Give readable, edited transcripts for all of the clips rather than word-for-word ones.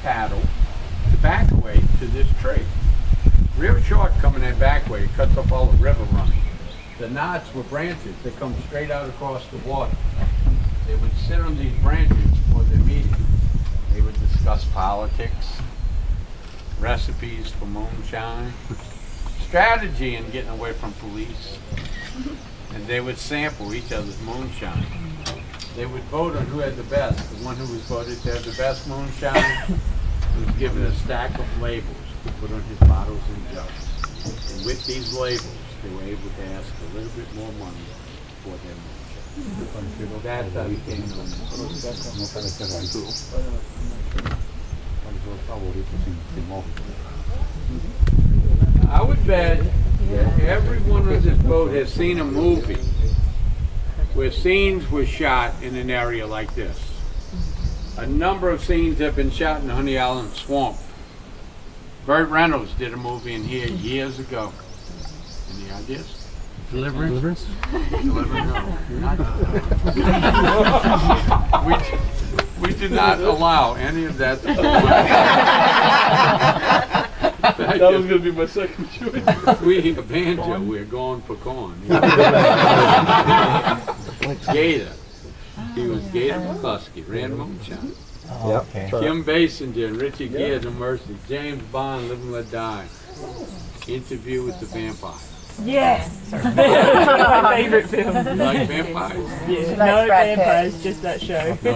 paddle the back way to this tree. Real short coming that back way, it cuts off all the river running. The knots were branches that come straight out across the water. They would sit on these branches for their meeting. They would discuss politics, recipes for moonshine, strategy in getting away from police, and they would sample each other's moonshine. They would vote on who had the best. The one who was voted to have the best moonshine was given a stack of labels to put on his bottles and jugs. And with these labels, they were able to ask a little bit more money for their moonshine. That's how he came known. I would bet that everyone on this boat has seen a movie where scenes were shot in an area like this. A number of scenes have been shot in the Honey Island Swamp. Burt Reynolds did a movie in here years ago. Any ideas? Deliverance? Deliverance? No. We do not allow any of that to be That was going to be my second choice. We a banjo, we're going for corn. Gator. He was Gator McCluskey, ran moonshine. Okay. Kim Basinger and Richie Gere, No Mercy. James Bond, Live and Let Die. Interview with the Vampire. Yes! My favorite film. You like vampires? Yeah, no vampires, just that show. You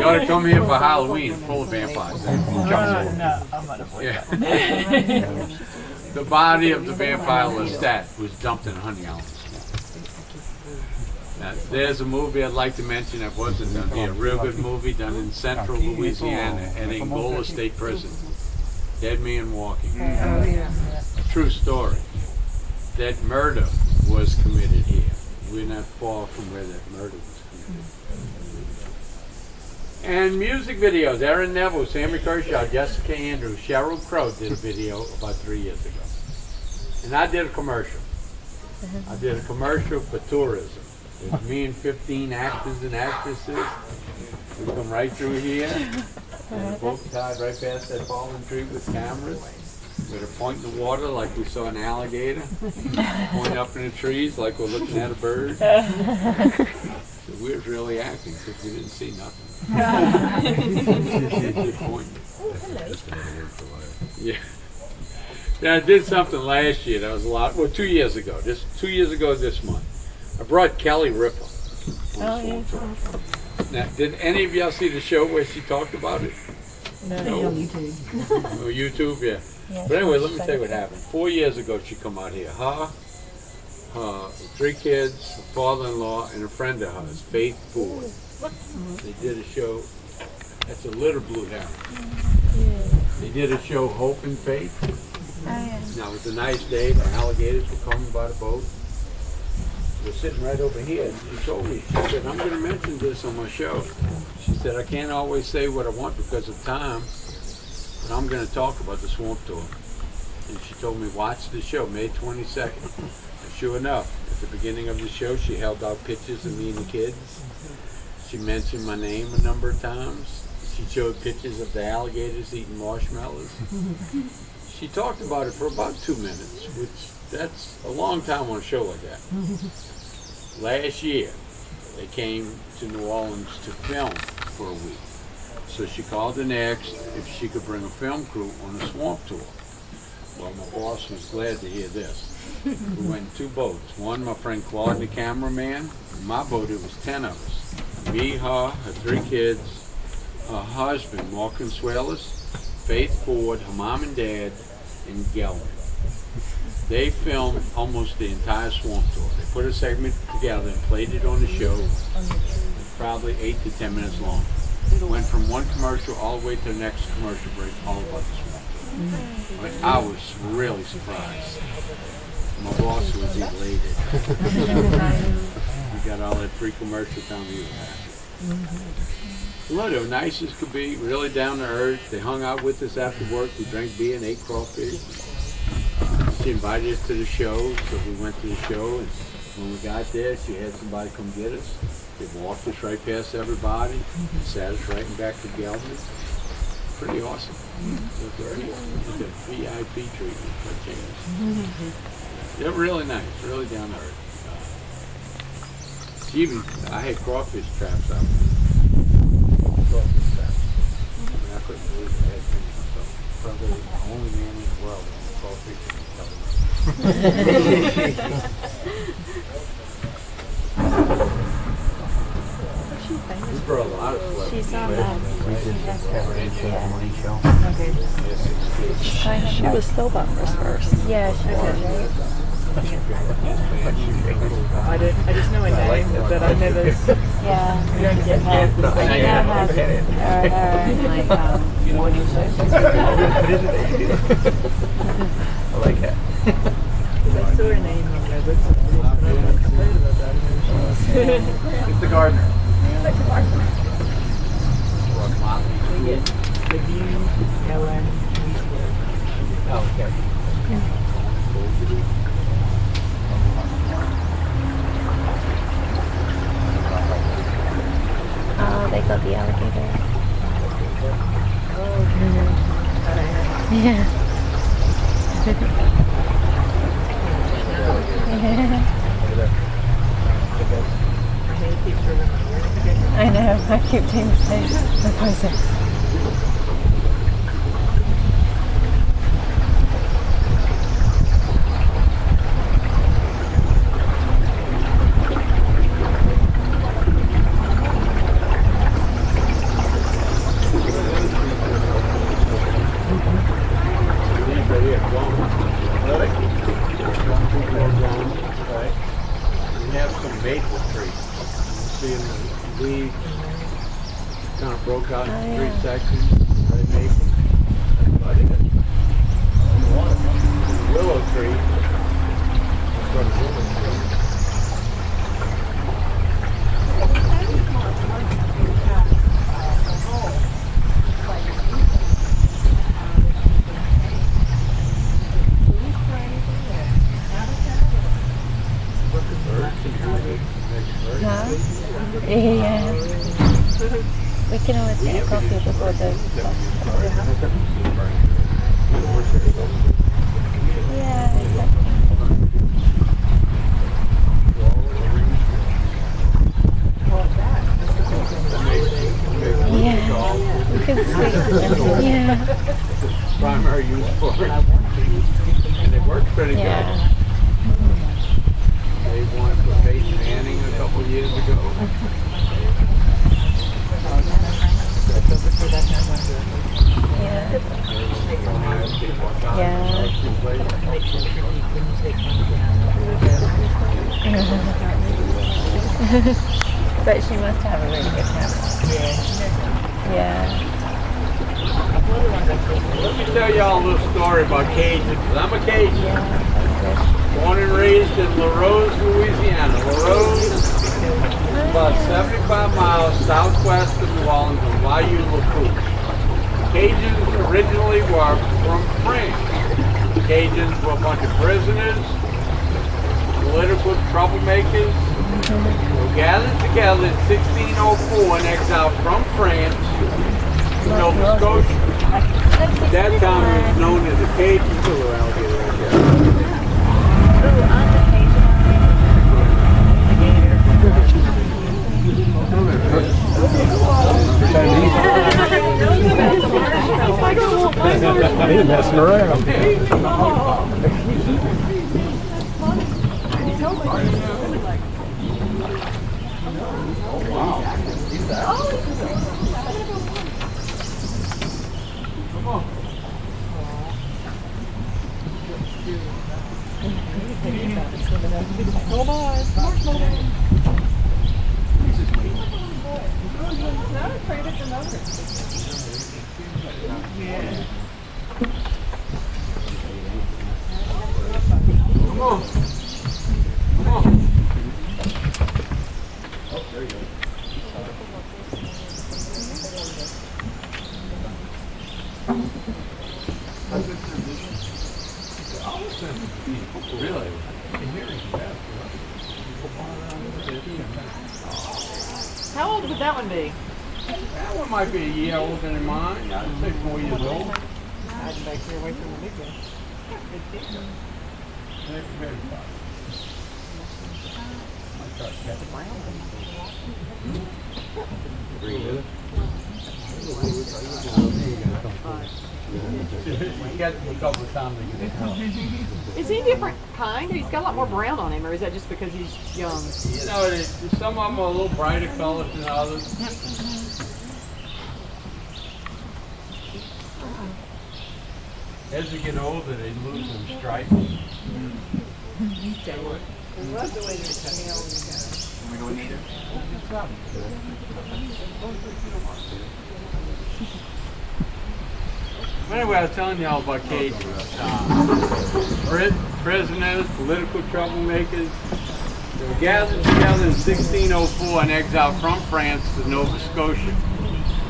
ought to come here for Halloween, full of vampires. No, I'm not avoiding that. The body of the vampire Lestat was dumped in Honey Island. Now, there's a movie I'd like to mention that wasn't done here. A real good movie done in central Louisiana at Angola State Prison. Dead Man Walking. True story. That murder was committed here. We're not far from where that murder was committed. And music videos. Aaron Neville, Sammy Kershaw, Jessica Andrews, Sheryl Crow did a video about 3 years ago. And I did a commercial. I did a commercial for tourism. It was me and 15 actors and actresses. We come right through here. And the boat tied right past that fallen tree with cameras. With a point in the water like we saw an alligator. Point up in the trees like we're looking at a bird. So we was really acting because we didn't see nothing. Yeah. Now I did something last year that was a lot, well 2 years ago. 2 years ago this month. I brought Kelly Ripa on the Swamp Tour. Now, did any of y'all see the show where she talked about it? No. On YouTube. Oh, YouTube, yeah. But anyway, let me tell you what happened. 4 years ago, she come out here. Her 3 kids, a father-in-law, and a friend of hers, Faith Ford. They did a show. That's a little blue heron. They did a show, Hope and Faith. Now, it was a nice day. The alligators were coming by the boat. We're sitting right over here. And she told me, she said, I'm going to mention this on my show. She said, I can't always say what I want because of time, but I'm going to talk about the Swamp Tour. And she told me, watch the show, May 22nd. And sure enough, at the beginning of the show, she held out pictures of me and the kids. She mentioned my name a number of times. She showed pictures of the alligators eating marshmallows. She talked about it for about 2 minutes, which that's a long time on a show like that. Last year, they came to New Orleans to film for a week. So she called and asked if she could bring a film crew on a swamp tour. Well, my boss was glad to hear this. We went in 2 boats. One, my friend Claude, the cameraman. In my boat, it was 10 of us. Me, her 3 kids, her husband, Mark Consuelos, Faith Ford, her mom and dad, and Gelman. They filmed almost the entire swamp tour. They put a segment together and played it on the show, probably 8 to 10 minutes long. Went from one commercial all the way to the next commercial break, all about the swamp tour. But I was really surprised. My boss was elated. We got all that free commercial time he was happy. Well, they were nice as could be, really down to earth. They hung out with us after work. We drank beer and ate crawfish. She invited us to the show, so we went to the show. And when we got there, she had somebody come get us. They walked us right past everybody, sat us right in back to Gelman. pretty awesome. They're very good. VIP treatment for change. They're really nice, really down to earth. Even I had crawfish traps out. Crawfish traps. I mean, I couldn't believe it. I had finished myself. Probably the only man in the world that had crawfish in We brought a lot of celebrities. She's on that. She was still bumper's first. Yeah, she was. I just know a name, but I never. Yeah. You don't get half the I now have her like morning shows. I like that. I saw her name on my website. It's the gardener. We get the view, Nolen, Oh, okay. Oh, they got the alligator. Yeah. I know, I keep doing the same. What was it? We have some maple trees. See in the leaves, kind of broke out in three sections. Red maple. That's about it. The willow tree. From the willow tree. Huh? Yeah. We can always get a coffee before the yeah, exactly. Yeah, you can see. Yeah. Primary use for it. And it works pretty good. They won for Peyton Manning a couple years ago. Yeah. But she must have a really good camera. Yeah. Let me tell y'all a little story about Cajuns. I'm a Cajun. Born and raised in LaRose, Louisiana. LaRose, about 75 miles southwest of New Orleans on Bayou Lafourche. Cajuns originally were from France. Cajuns were a bunch of prisoners, political troublemakers, who gathered together in 1604 in exile from France to Nova Scotia. At that time it was known as the Cajun Killer Alligator. I ain't messing around. Come on. Come on. There you go. Really? How old would that one be? That one might be a year older than mine. I'd say 4 years old. I'd make her away from the big one. Very fast. You got a couple of times to get it. Is he a different kind? He's got a lot more brown on him, or is that just because he's young? You know, some of them are a little brighter colors than others. As they get older, they lose them stripes. Anyway, I was telling y'all about Cajuns. Prisoners, political troublemakers. They were gathered together in 1604 and exiled from France to Nova Scotia.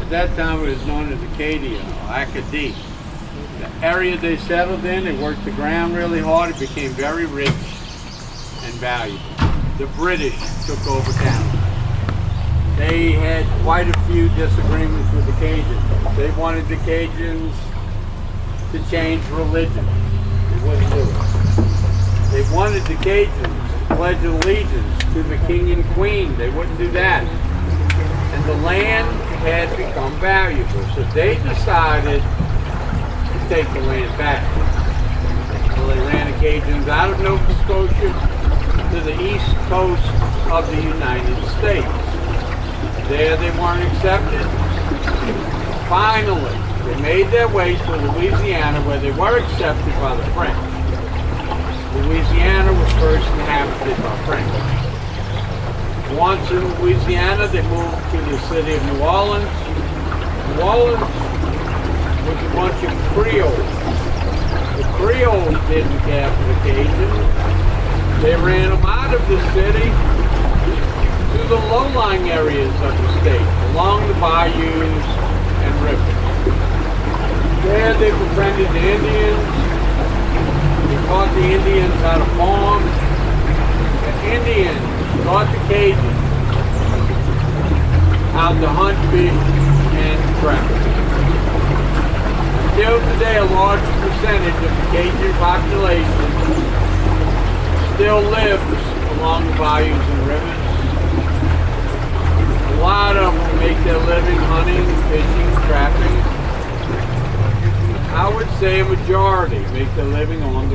At that time, it was known as Acadia or Acadie. The area they settled in, they worked the ground really hard. It became very rich and valuable. The British took over Canada. They had quite a few disagreements with the Cajuns. They wanted the Cajuns to change religion. They wouldn't do it. They wanted the Cajuns to pledge allegiance to the king and queen. They wouldn't do that. And the land had become valuable. So they decided to take the land back. So they ran the Cajuns out of Nova Scotia to the east coast of the United States. There they weren't accepted. Finally, they made their way to Louisiana, where they were accepted by the French. Louisiana was first inhabited by French. Once in Louisiana, they moved to the city of New Orleans. New Orleans was a bunch of Creoles. The Creoles didn't care for the Cajuns. They ran them out of the city to the low-lying areas of the state, along the bayous and rivers. There they befriended the Indians. They taught the Indians how to farm. The Indians taught the Cajuns how to hunt, fish, and trap. Until today, a large percentage of the Cajun population still lives along the bayous and rivers. A lot of them make their living hunting, fishing, trapping. I would say a majority make their living on the